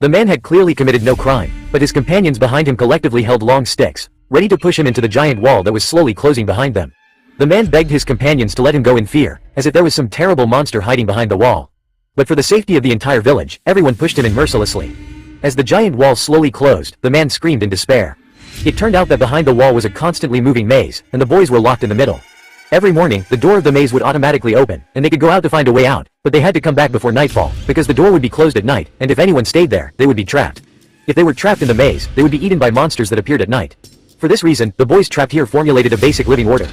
The man had clearly committed no crime, but his companions behind him collectively held long sticks, ready to push him into the giant wall that was slowly closing behind them. The man begged his companions to let him go in fear, as if there was some terrible monster hiding behind the wall. But for the safety of the entire village, everyone pushed him in mercilessly. As the giant wall slowly closed, the man screamed in despair. It turned out that behind the wall was a constantly moving maze, and the boys were locked in the middle. Every morning, the door of the maze would automatically open, and they could go out to find a way out, but they had to come back before nightfall, because the door would be closed at night, and if anyone stayed there, they would be trapped. If they were trapped in the maze, they would be eaten by monsters that appeared at night. For this reason, the boys trapped here formulated a basic living order.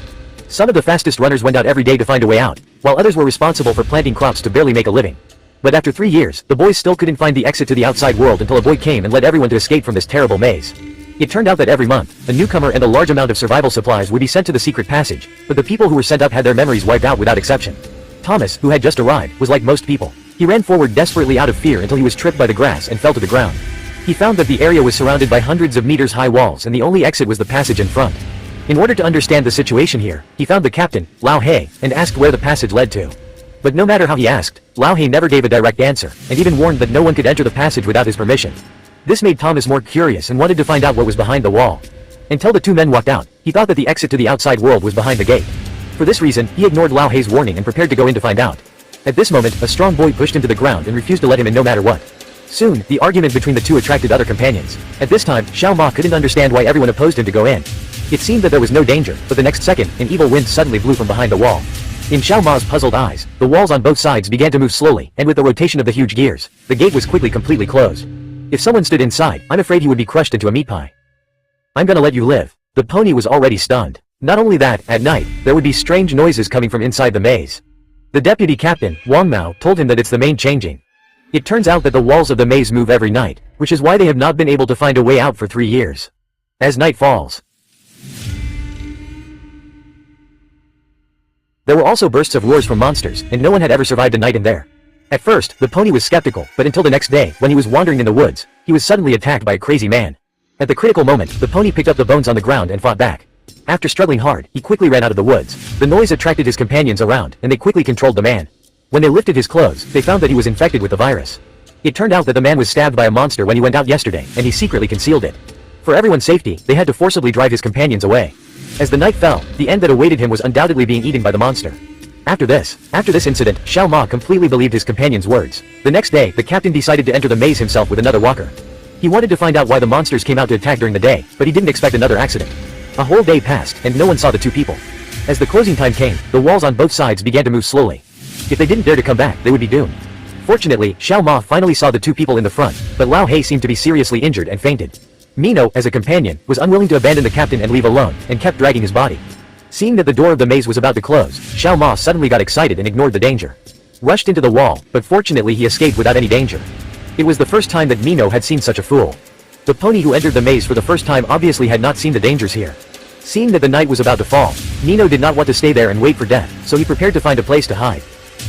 Some of the fastest runners went out every day to find a way out, while others were responsible for planting crops to barely make a living. But after 3 years, the boys still couldn't find the exit to the outside world until a boy came and led everyone to escape from this terrible maze. It turned out that every month, a newcomer and a large amount of survival supplies would be sent to the secret passage, but the people who were sent up had their memories wiped out without exception. Thomas, who had just arrived, was like most people. He ran forward desperately out of fear until he was tripped by the grass and fell to the ground. He found that the area was surrounded by hundreds of meters high walls and the only exit was the passage in front. In order to understand the situation here, he found the captain, Lao He, and asked where the passage led to. But no matter how he asked, Lao He never gave a direct answer, and even warned that no one could enter the passage without his permission. This made Thomas more curious and wanted to find out what was behind the wall. Until the two men walked out, he thought that the exit to the outside world was behind the gate. For this reason, he ignored Lao He's warning and prepared to go in to find out. At this moment, a strong boy pushed him to the ground and refused to let him in no matter what. Soon, the argument between the two attracted other companions. At this time, Xiao Ma couldn't understand why everyone opposed him to go in. It seemed that there was no danger, but the next second, an evil wind suddenly blew from behind the wall. In Xiao Ma's puzzled eyes, the walls on both sides began to move slowly, and with the rotation of the huge gears, the gate was quickly completely closed. If someone stood inside, I'm afraid he would be crushed into a meat pie. I'm gonna let you live. The pony was already stunned. Not only that, at night, there would be strange noises coming from inside the maze. The deputy captain, Wang Mao, told him that it's the main changing. It turns out that the walls of the maze move every night, which is why they have not been able to find a way out for 3 years. As night falls, there were also bursts of roars from monsters, and no one had ever survived a night in there. At first, the pony was skeptical, but until the next day, when he was wandering in the woods, he was suddenly attacked by a crazy man. At the critical moment, the pony picked up the bones on the ground and fought back. After struggling hard, he quickly ran out of the woods. The noise attracted his companions around, and they quickly controlled the man. When they lifted his clothes, they found that he was infected with the virus. It turned out that the man was stabbed by a monster when he went out yesterday, and he secretly concealed it. For everyone's safety, they had to forcibly drive his companions away. As the night fell, the end that awaited him was undoubtedly being eaten by the monster. After this incident, Xiao Ma completely believed his companion's words. The next day, the captain decided to enter the maze himself with another walker. He wanted to find out why the monsters came out to attack during the day, but he didn't expect another accident. A whole day passed, and no one saw the two people. As the closing time came, the walls on both sides began to move slowly. If they didn't dare to come back, they would be doomed. Fortunately, Xiao Ma finally saw the two people in the front, but Lao He seemed to be seriously injured and fainted. Mino, as a companion, was unwilling to abandon the captain and leave alone, and kept dragging his body. Seeing that the door of the maze was about to close, Xiao Ma suddenly got excited and ignored the danger. Rushed into the wall, but fortunately he escaped without any danger. It was the first time that Mino had seen such a fool. The pony who entered the maze for the first time obviously had not seen the dangers here. Seeing that the night was about to fall, Mino did not want to stay there and wait for death, so he prepared to find a place to hide.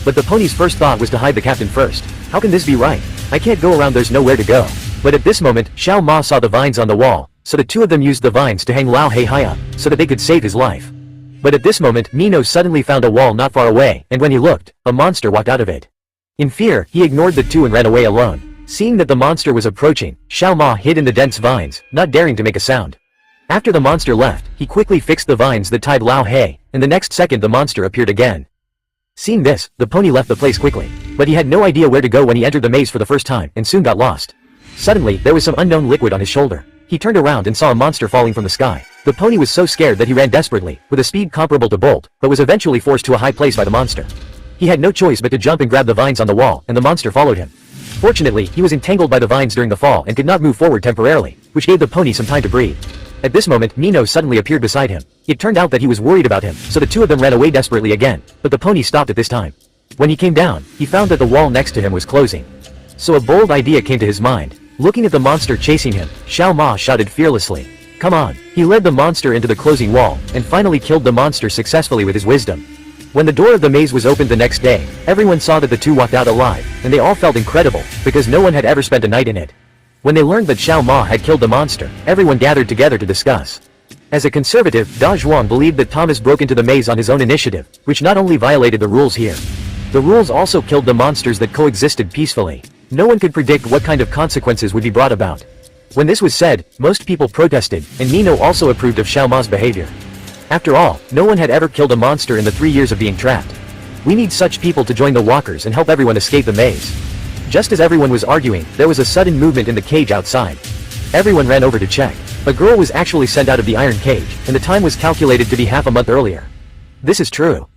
But the pony's first thought was to hide the captain first. How can this be right? I can't go around, there's nowhere to go. But at this moment, Xiao Ma saw the vines on the wall, so the two of them used the vines to hang Lao He high up, so that they could save his life. But at this moment, Mino suddenly found a wall not far away, and when he looked, a monster walked out of it. In fear, he ignored the two and ran away alone. Seeing that the monster was approaching, Xiao Ma hid in the dense vines, not daring to make a sound. After the monster left, he quickly fixed the vines that tied Lao He, and the next second the monster appeared again. Seeing this, the pony left the place quickly. But he had no idea where to go when he entered the maze for the first time, and soon got lost. Suddenly, there was some unknown liquid on his shoulder. He turned around and saw a monster falling from the sky. The pony was so scared that he ran desperately, with a speed comparable to Bolt, but was eventually forced to a high place by the monster. He had no choice but to jump and grab the vines on the wall, and the monster followed him. Fortunately, he was entangled by the vines during the fall and could not move forward temporarily, which gave the pony some time to breathe. At this moment, Mino suddenly appeared beside him. It turned out that he was worried about him, so the two of them ran away desperately again, but the pony stopped at this time. When he came down, he found that the wall next to him was closing. So a bold idea came to his mind. Looking at the monster chasing him, Xiao Ma shouted fearlessly, "Come on!" He led the monster into the closing wall, and finally killed the monster successfully with his wisdom. When the door of the maze was opened the next day, everyone saw that the two walked out alive, and they all felt incredible, because no one had ever spent a night in it. When they learned that Xiao Ma had killed the monster, everyone gathered together to discuss. As a conservative, Da Zhuang believed that Thomas broke into the maze on his own initiative, which not only violated the rules here. The rules also killed the monsters that coexisted peacefully. No one could predict what kind of consequences would be brought about. When this was said, most people protested, and Mino also approved of Xiao Ma's behavior. After all, no one had ever killed a monster in the 3 years of being trapped. We need such people to join the walkers and help everyone escape the maze. Just as everyone was arguing, there was a sudden movement in the cage outside. Everyone ran over to check. A girl was actually sent out of the iron cage, and the time was calculated to be half a month earlier. This is true.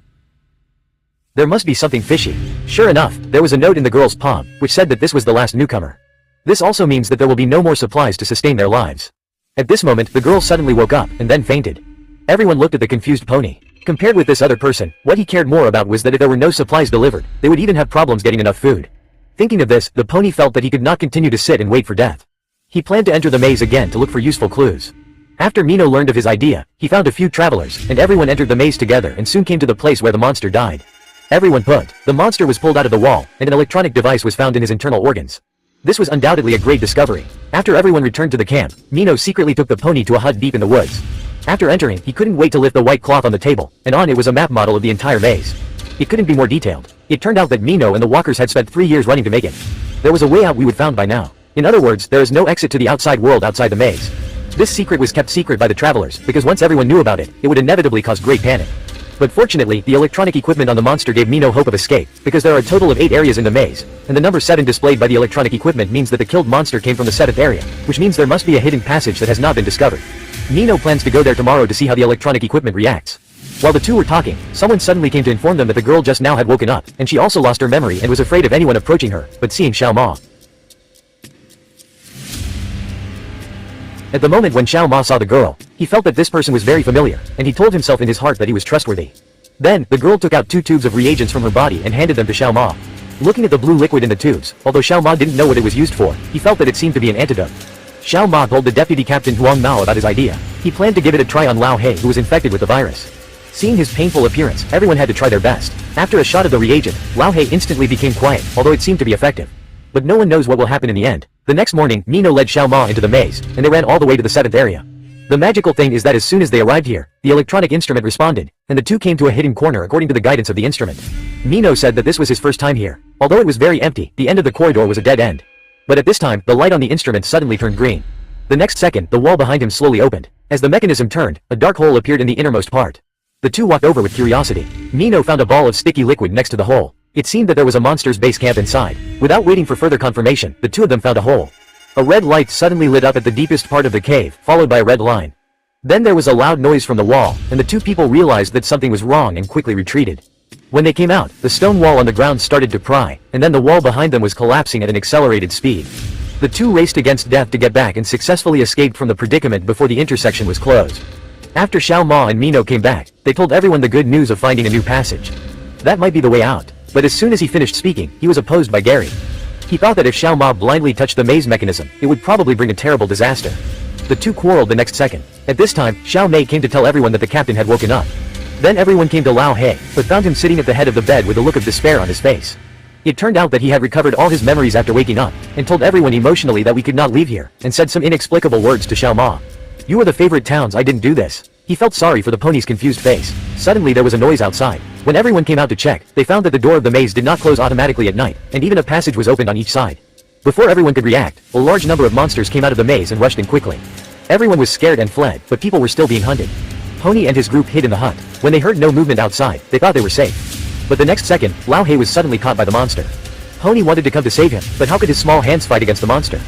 There must be something fishy. Sure enough, there was a note in the girl's palm, which said that this was the last newcomer. This also means that there will be no more supplies to sustain their lives. At this moment, the girl suddenly woke up, and then fainted. Everyone looked at the confused pony. Compared with this other person, what he cared more about was that if there were no supplies delivered, they would even have problems getting enough food. Thinking of this, the pony felt that he could not continue to sit and wait for death. He planned to enter the maze again to look for useful clues. After Mino learned of his idea, he found a few travelers, and everyone entered the maze together and soon came to the place where the monster died. Everyone put. The monster was pulled out of the wall, and an electronic device was found in his internal organs. This was undoubtedly a great discovery. After everyone returned to the camp, Mino secretly took the pony to a hut deep in the woods. After entering, he couldn't wait to lift the white cloth on the table, and on it was a map model of the entire maze. It couldn't be more detailed. It turned out that Mino and the walkers had spent 3 years running to make it. There was a way out we would found by now. In other words, there is no exit to the outside world outside the maze. This secret was kept secret by the travelers, because once everyone knew about it, it would inevitably cause great panic. But fortunately, the electronic equipment on the monster gave Mino hope of escape, because there are a total of 8 areas in the maze, and the number 7 displayed by the electronic equipment means that the killed monster came from the 7th area, which means there must be a hidden passage that has not been discovered. Mino plans to go there tomorrow to see how the electronic equipment reacts. While the two were talking, someone suddenly came to inform them that the girl just now had woken up, and she also lost her memory and was afraid of anyone approaching her, but seeing Xiao Ma. At the moment when Xiao Ma saw the girl, he felt that this person was very familiar, and he told himself in his heart that he was trustworthy. Then, the girl took out 2 tubes of reagents from her body and handed them to Xiao Ma. Looking at the blue liquid in the tubes, although Xiao Ma didn't know what it was used for, he felt that it seemed to be an antidote. Xiao Ma told the deputy captain Huang Mao about his idea. He planned to give it a try on Lao He, who was infected with the virus. Seeing his painful appearance, everyone had to try their best. After a shot of the reagent, Lao He instantly became quiet, although it seemed to be effective. But no one knows what will happen in the end. The next morning, Mino led Xiao Ma into the maze, and they ran all the way to the 7th area. The magical thing is that as soon as they arrived here, the electronic instrument responded, and the two came to a hidden corner according to the guidance of the instrument. Mino said that this was his first time here. Although it was very empty, the end of the corridor was a dead end. But at this time, the light on the instrument suddenly turned green. The next second, the wall behind him slowly opened. As the mechanism turned, a dark hole appeared in the innermost part. The two walked over with curiosity. Mino found a ball of sticky liquid next to the hole. It seemed that there was a monster's base camp inside. Without waiting for further confirmation, the two of them found a hole. A red light suddenly lit up at the deepest part of the cave, followed by a red line. Then there was a loud noise from the wall, and the two people realized that something was wrong and quickly retreated. When they came out, the stone wall on the ground started to pry, and then the wall behind them was collapsing at an accelerated speed. The two raced against death to get back and successfully escaped from the predicament before the intersection was closed. After Xiao Ma and Mino came back, they told everyone the good news of finding a new passage. That might be the way out. But as soon as he finished speaking, he was opposed by Gary. He thought that if Xiao Ma blindly touched the maze mechanism, it would probably bring a terrible disaster. The two quarreled the next second. At this time, Xiao Mei came to tell everyone that the captain had woken up. Then everyone came to Lao He, but found him sitting at the head of the bed with a look of despair on his face. It turned out that he had recovered all his memories after waking up, and told everyone emotionally that we could not leave here, and said some inexplicable words to Xiao Ma. "You are the favorite towns, I didn't do this." He felt sorry for the pony's confused face. Suddenly there was a noise outside. When everyone came out to check, they found that the door of the maze did not close automatically at night, and even a passage was opened on each side. Before everyone could react, a large number of monsters came out of the maze and rushed in quickly. Everyone was scared and fled, but people were still being hunted. Pony and his group hid in the hut. When they heard no movement outside, they thought they were safe. But the next second, Lao He was suddenly caught by the monster. Pony wanted to come to save him, but how could his small hands fight against the monster?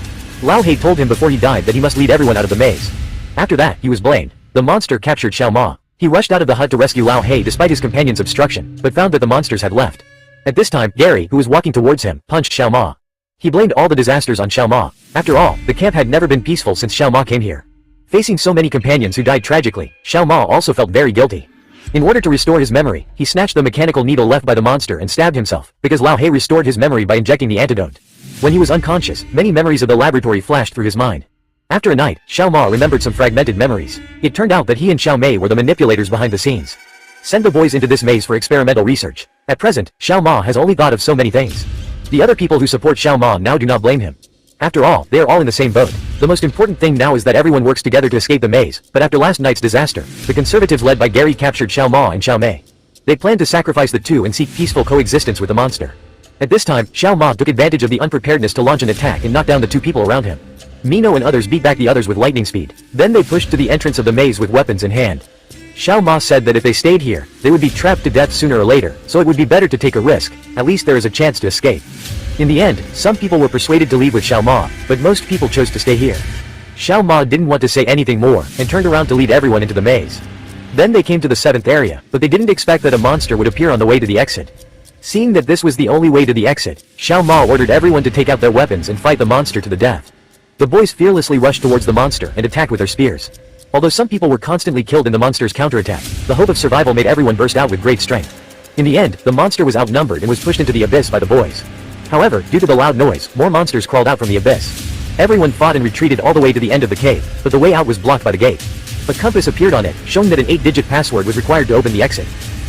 Lao He told him before he died that he must lead everyone out of the maze. After that, he was blamed. The monster captured Xiao Ma. He rushed out of the hut to rescue Lao He despite his companion's obstruction, but found that the monsters had left. At this time, Gary, who was walking towards him, punched Xiao Ma. He blamed all the disasters on Xiao Ma. After all, the camp had never been peaceful since Xiao Ma came here. Facing so many companions who died tragically, Xiao Ma also felt very guilty. In order to restore his memory, he snatched the mechanical needle left by the monster and stabbed himself, because Lao He restored his memory by injecting the antidote. When he was unconscious, many memories of the laboratory flashed through his mind. After a night, Xiao Ma remembered some fragmented memories. It turned out that he and Xiao Mei were the manipulators behind the scenes. Send the boys into this maze for experimental research. At present, Xiao Ma has only thought of so many things. The other people who support Xiao Ma now do not blame him. After all, they are all in the same boat. The most important thing now is that everyone works together to escape the maze, but after last night's disaster, the conservatives led by Gary captured Xiao Ma and Xiao Mei. They planned to sacrifice the two and seek peaceful coexistence with the monster. At this time, Xiao Ma took advantage of the unpreparedness to launch an attack and knock down the two people around him. Mino and others beat back the others with lightning speed. Then they pushed to the entrance of the maze with weapons in hand. Xiao Ma said that if they stayed here, they would be trapped to death sooner or later, so it would be better to take a risk, at least there is a chance to escape. In the end, some people were persuaded to leave with Xiao Ma, but most people chose to stay here. Xiao Ma didn't want to say anything more, and turned around to lead everyone into the maze. Then they came to the 7th area, but they didn't expect that a monster would appear on the way to the exit. Seeing that this was the only way to the exit, Xiao Ma ordered everyone to take out their weapons and fight the monster to the death. The boys fearlessly rushed towards the monster and attacked with their spears. Although some people were constantly killed in the monster's counterattack, the hope of survival made everyone burst out with great strength. In the end, the monster was outnumbered and was pushed into the abyss by the boys. However, due to the loud noise, more monsters crawled out from the abyss. Everyone fought and retreated all the way to the end of the cave, but the way out was blocked by the gate. A compass appeared on it, showing that an 8-digit password was required to open the exit.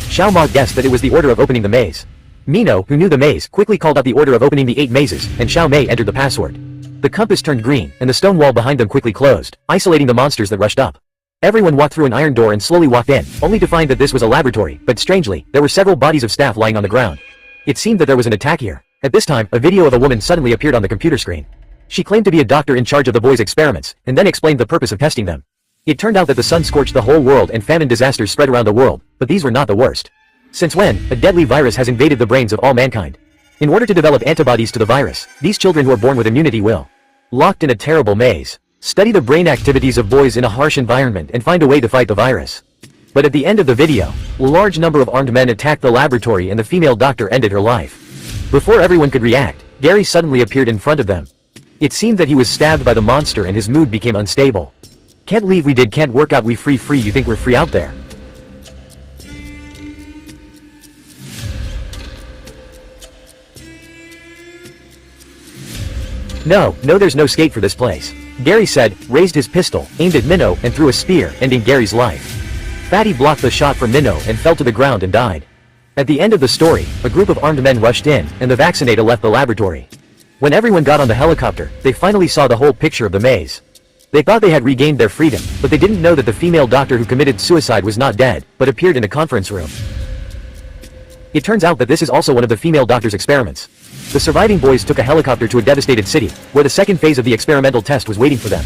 Xiao Ma guessed that it was the order of opening the maze. Mino, who knew the maze, quickly called out the order of opening the 8 mazes, and Xiao Mei entered the password. The compass turned green, and the stone wall behind them quickly closed, isolating the monsters that rushed up. Everyone walked through an iron door and slowly walked in, only to find that this was a laboratory, but strangely, there were several bodies of staff lying on the ground. It seemed that there was an attack here. At this time, a video of a woman suddenly appeared on the computer screen. She claimed to be a doctor in charge of the boys' experiments, and then explained the purpose of testing them. It turned out that the sun scorched the whole world and famine disasters spread around the world, but these were not the worst. Since when, a deadly virus has invaded the brains of all mankind. In order to develop antibodies to the virus, these children who are born with immunity will, locked in a terrible maze, study the brain activities of boys in a harsh environment and find a way to fight the virus. But at the end of the video, a large number of armed men attacked the laboratory and the female doctor ended her life. Before everyone could react, Gary suddenly appeared in front of them. It seemed that he was stabbed by the monster and his mood became unstable. Can't leave we did can't work out we free you think we're free out there. No, there's no escape for this place. Gary said, raised his pistol, aimed at Minnow and threw a spear, ending Gary's life. Fatty blocked the shot from Minnow and fell to the ground and died. At the end of the story, a group of armed men rushed in, and the vaccinator left the laboratory. When everyone got on the helicopter, they finally saw the whole picture of the maze. They thought they had regained their freedom, but they didn't know that the female doctor who committed suicide was not dead, but appeared in a conference room. It turns out that this is also one of the female doctor's experiments. The surviving boys took a helicopter to a devastated city, where the second phase of the experimental test was waiting for them.